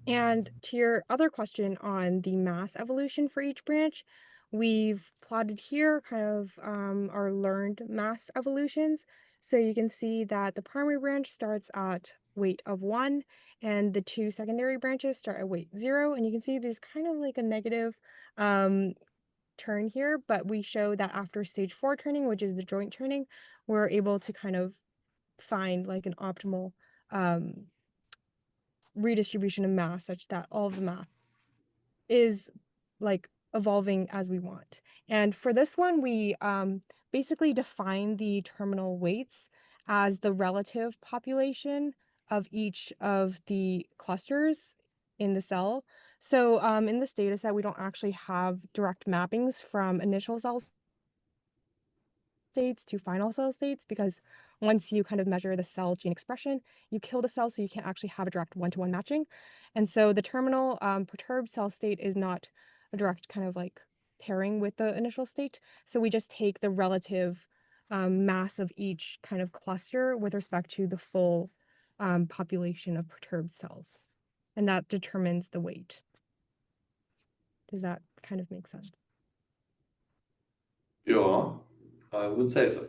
And to your other question on the mass evolution for each branch, we've plotted here kind of our learned mass evolutions. So you can see that the primary branch starts at weight of 1, and the 2 secondary branches start at weight 0. And you can see there's kind of like a negative turn here, but we show that after stage 4 turning, which is the joint turning, we're able to kind of find like an optimal redistribution of mass such that all of the mass is like evolving as we want. And for this one, we basically define the terminal weights as the relative population of each of the clusters in the cell. So in this data set, we don't actually have direct mappings from initial cell states to final cell states, because once you kind of measure the cell gene expression, you kill the cell, so you can't actually have a direct one-to-one matching. And so the terminal perturbed cell state is not a direct kind of like pairing with the initial state. So we just take the relative mass of each kind of cluster with respect to the full population of perturbed cells. And that determines the weight. Does that kind of make sense? Yeah, I would say so.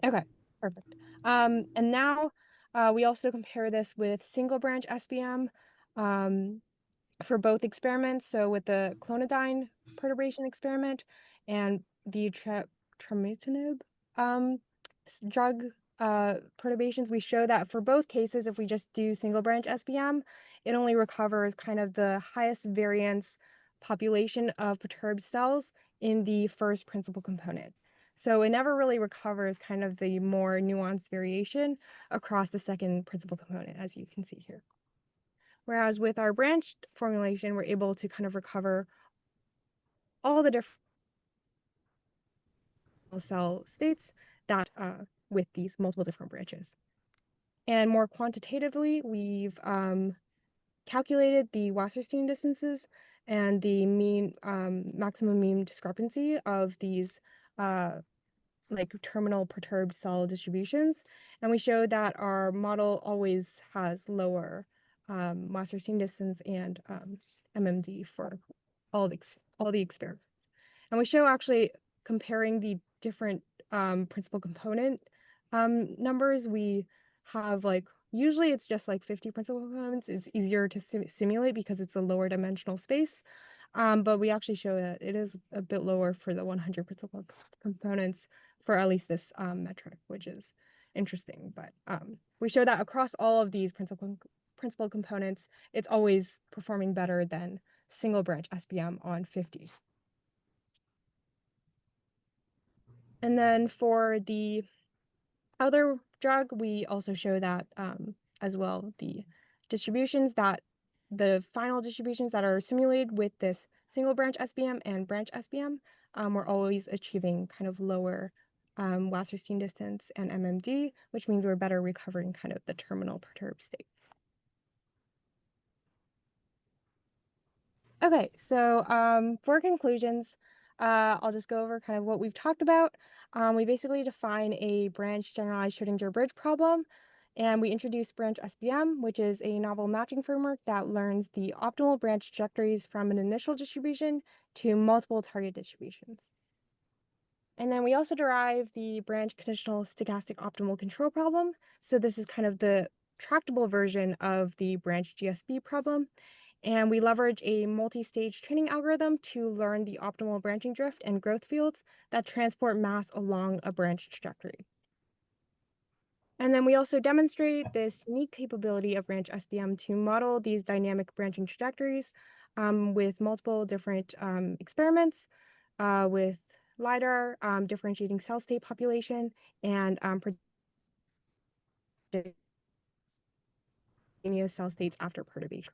Okay, perfect. And now we also compare this with single branch SBM for both experiments. So with the clonidine perturbation experiment and the trametinib drug perturbations, we show that for both cases, if we just do single branch SBM, it only recovers kind of the highest variance population of perturbed cells in the first principal component. So it never really recovers kind of the more nuanced variation across the second principal component, as you can see here. Whereas with our branched formulation, we're able to kind of recover all the different cell states that with these multiple different branches. And more quantitatively, we've calculated the Wasserstein distances and the mean maximum mean discrepancy of these like terminal perturbed cell distributions. And we showed that our model always has lower Wasserstein distance and MMD for all the experiments. And we show actually comparing the different principal component numbers. We have like, usually it's just like 50 principal components. It's easier to simulate because it's a lower dimensional space. But we actually show that it is a bit lower for the 100 principal components for at least this metric, which is interesting. But we show that across all of these principal components, it's always performing better than single branch SBM on 50. And then for the other drug, we also show that as well, the final distributions that are simulated with this single branch SBM and branch SBM, we're always achieving kind of lower Wasserstein distance and MMD, which means we're better recovering kind of the terminal perturbed states. Okay, so for conclusions, I'll just go over kind of what we've talked about. We basically define a branched generalized Schrödinger bridge problem, and we introduce BranchSBM, which is a novel matching framework that learns the optimal branch trajectories from an initial distribution to multiple target distributions. And then we also derive the branch conditional stochastic optimal control problem. So this is kind of the tractable version of the Branched GSB problem. And we leverage a multi-stage training algorithm to learn the optimal branching drift and growth fields that transport mass along a branch trajectory. And then we also demonstrate this unique capability of BranchSBM to model these dynamic branching trajectories with multiple different experiments with LiDAR, differentiating cell state population, and cell states after perturbation.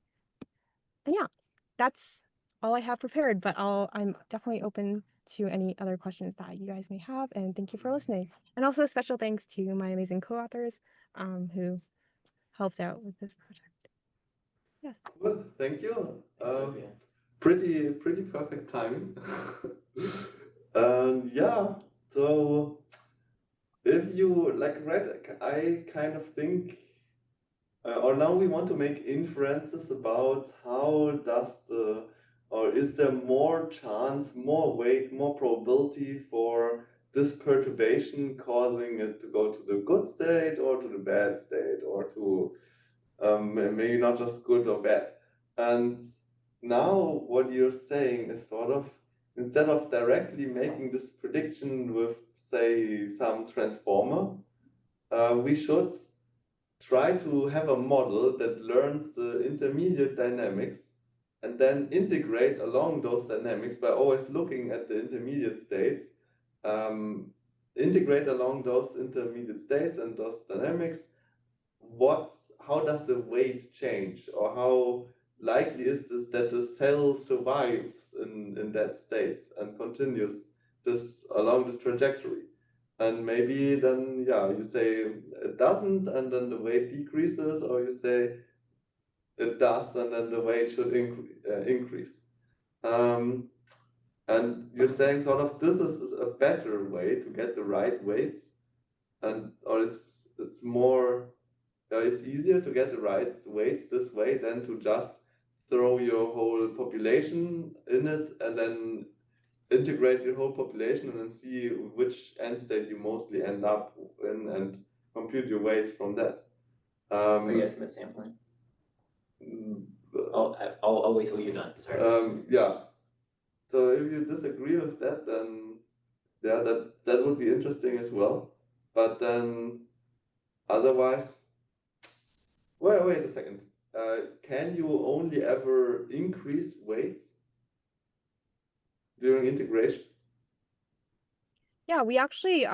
And yeah, that's all I have prepared, but I'm definitely open to any other questions that you guys may have, and thank you for listening. And also special thanks to my amazing co-authors who helped out with this project. Yes. Good, thank you. Sophia. Pretty perfect timing. And yeah, so if you like read, I kind of think, or now we want to make inferences about how does or is there more chance, more weight, more probability for this perturbation causing it to go to the good state or to the bad state, or to maybe not just good or bad. And now what you're saying is sort of, instead of directly making this prediction with, say, some transformer, we should try to have a model that learns the intermediate dynamics and then integrate along those dynamics by always looking at the intermediate states, um, integrate along those intermediate states and those dynamics. How does the weight change, or how likely is this that the cell survives in that state and continues this along this trajectory? And maybe then, yeah, you say it doesn't, and then the weight decreases, or you say it does, and then the weight should increase. And you're saying sort of this is a better way to get the right weights, or it's more, it's easier to get the right weights this way than to just throw your whole population in it and then integrate your whole population and then see which end state you mostly end up in and compute your weights from that. For estimate sampling. I'll wait till you're done. Sorry. Yeah. So if you disagree with that, then yeah, that would be interesting as well. But then otherwise, wait a second. Can you only ever increase weights during integration? Yeah, we actually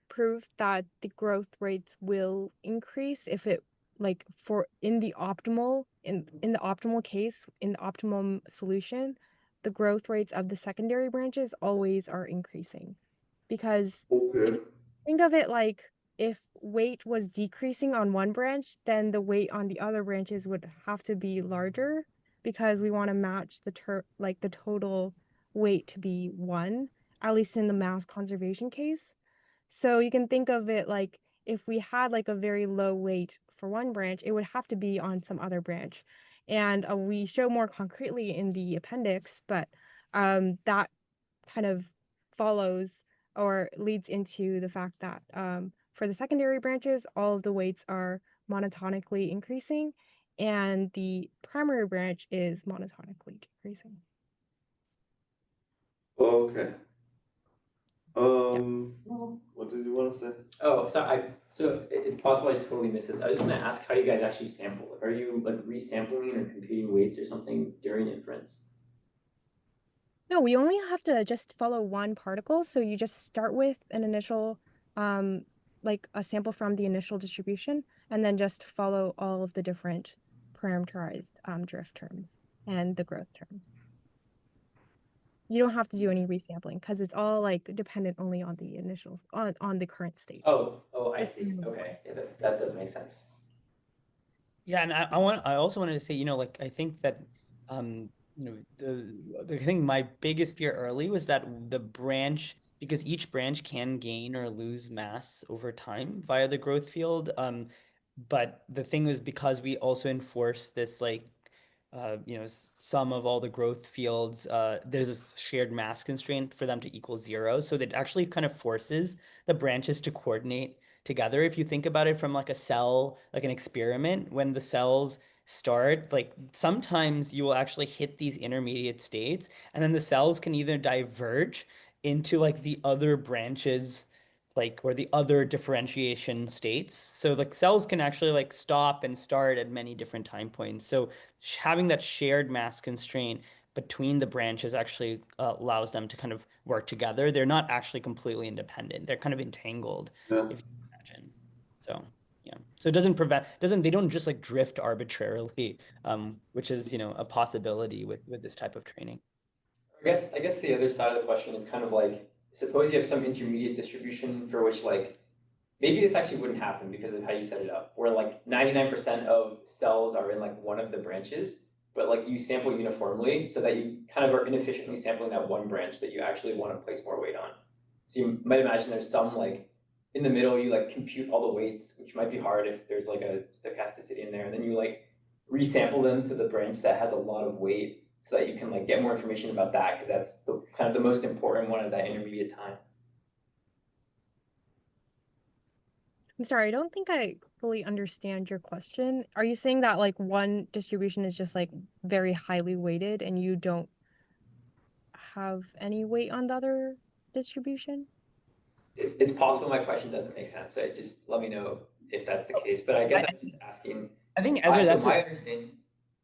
proved that the growth rates will increase if it like for in the optimal in the optimal case, in the optimum solution, the growth rates of the secondary branches always are increasing. Because if Okay. you think of it like if weight was decreasing on one branch, then the weight on the other branches would have to be larger because we want to match the total weight to be one, at least in the mass conservation case. So you can think of it like if we had like a very low weight for one branch, it would have to be on some other branch. And we show more concretely in the appendix, but that kind of follows or leads into the fact that for the secondary branches, all of the weights are monotonically increasing, and the primary branch is monotonically decreasing. Okay. Yeah. What did you want to say? Oh, so it's possible I just totally missed this. I was just gonna ask how you guys actually sample. Are you like resampling or computing weights or something during inference? No, we only have to just follow one particle. So you just start with an initial, like a sample from the initial distribution, and then just follow all of the different parameterized drift terms and the growth terms. You don't have to do any resampling because it's all like dependent only on the initial on the current state. Oh, I Just see. Okay, yeah, that does make sense. Yeah, and I also wanted to say, like I think that the thing my biggest fear early was that the branch, because each branch can gain or lose mass over time via the growth field. But the thing was, because we also enforce this like sum of all the growth fields, there's a shared mass constraint for them to equal zero. So that actually kind of forces the branches to coordinate together. If you think about it from like a cell, like an experiment, when the cells start, like sometimes you will actually hit these intermediate states, and then the cells can either diverge into like the other branches, like or the other differentiation states. So like cells can actually like stop and start at many different time points. So having that shared mass constraint between the branches actually allows them to kind of work together. They're not actually completely independent. They're kind of entangled, Yeah. if you imagine. So yeah. So it doesn't they don't just like drift arbitrarily, which is, a possibility with this type of training. I guess the other side of the question is kind of like, suppose you have some intermediate distribution for which like maybe this actually wouldn't happen because of how you set it up, where like 99% of cells are in like one of the branches, but like you sample uniformly so that you kind of are inefficiently sampling that one branch that you actually want to place more weight on. So you might imagine there's some like in the middle, you like compute all the weights, which might be hard if there's like a stochasticity in there, and then you like resample them to the branch that has a lot of weight so that you can like get more information about that because that's the kind of the most important one at that intermediate time. I'm sorry, I don't think I fully understand your question. Are you saying that like one distribution is just like very highly weighted and you don't have any weight on the other distribution? It's possible my question doesn't make sense, so just let me know if that's the case. But I guess I, I'm just asking. I think Ezra, So that's a my understanding,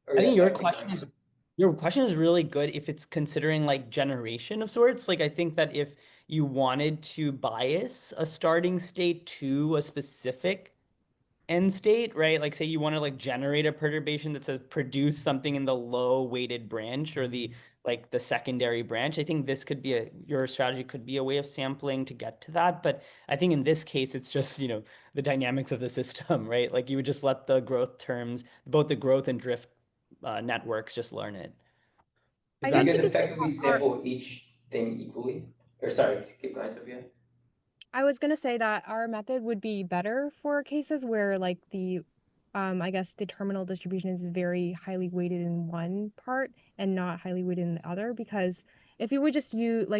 or I yeah, think sorry, keep going. your question is really good if it's considering like generation of sorts. Like I think that if you wanted to bias a starting state to a specific end state, right? Like say you want to like generate a perturbation that says produce something in the low weighted branch or the secondary branch. I think this could be your strategy could be a way of sampling to get to that. But I think in this case, it's just, the dynamics of the system, right? Like you would just let the growth terms, both the growth and drift networks just learn it. If I Do you guess that you guys could say effectively that our sample each thing equally? Or sorry, keep going, Sophia. I was gonna say that our method would be better for cases where like I guess the terminal distribution is very highly weighted in one part and not highly weighted in the other, because if you would just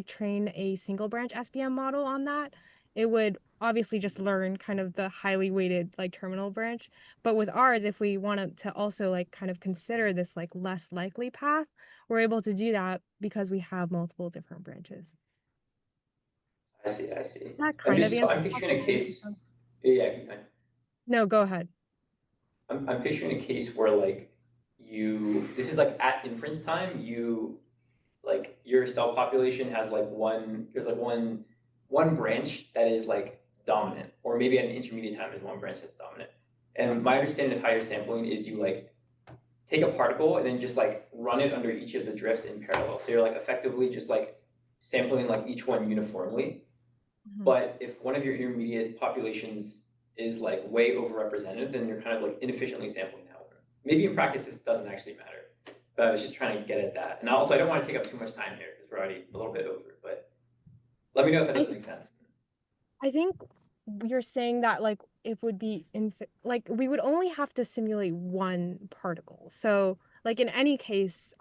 train a single branch SBM model on that, it would obviously just learn kind of the highly weighted like terminal branch. But with ours, if we wanted to also like kind of consider this like less likely path, we're able to do that because we have multiple different branches. I see, I see. That kind of So answers I'm the picturing a question. case. Yeah, keep going. No, go ahead. I'm picturing a case where like this is like at inference time, like your cell population has like there's like one branch that is like dominant, or maybe at an intermediate time there's one branch that's dominant. And my understanding of how you're sampling is you like take a particle and then just like run it under each of the drifts in parallel. So you're like effectively just like sampling like each one uniformly. Mhm. But if one of your intermediate populations is like way overrepresented, then you're kind of like inefficiently sampling that one. Maybe in practice this doesn't actually matter, but I was just trying to get at that. And also I don't want to take up too much time here because we're already a little bit over, but let me know if that I doesn't make sense. I think you're saying that like it would be like we would only have to simulate one particle. So like in any case,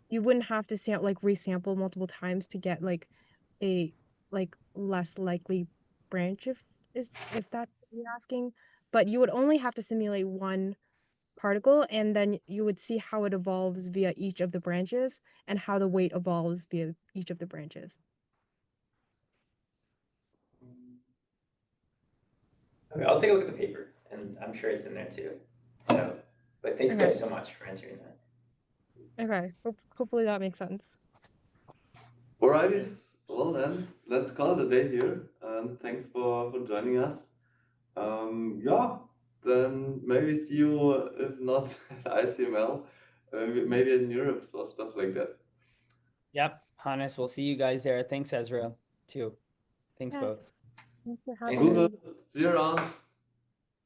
you wouldn't have to resample multiple times to get like a less likely branch if that's what you're asking. But you would only have to simulate one particle, and then you would see how it evolves via each of the branches and how the weight evolves via each of the branches. Okay, I'll take a look at the paper and I'm sure it's in there too. So, but thank you Okay. guys so much for answering that. Okay. Hopefully that makes sense. Alrighty, well then, let's call it a day here, and thanks for joining us. Yeah, then maybe see you, if not at ICML, maybe in Europe or stuff like that. Yep, Hannes, we'll see you guys there. Thanks, Ezra, too. Thanks Yes. both. Thanks for Thanks, having Cool, guys. me. see you around.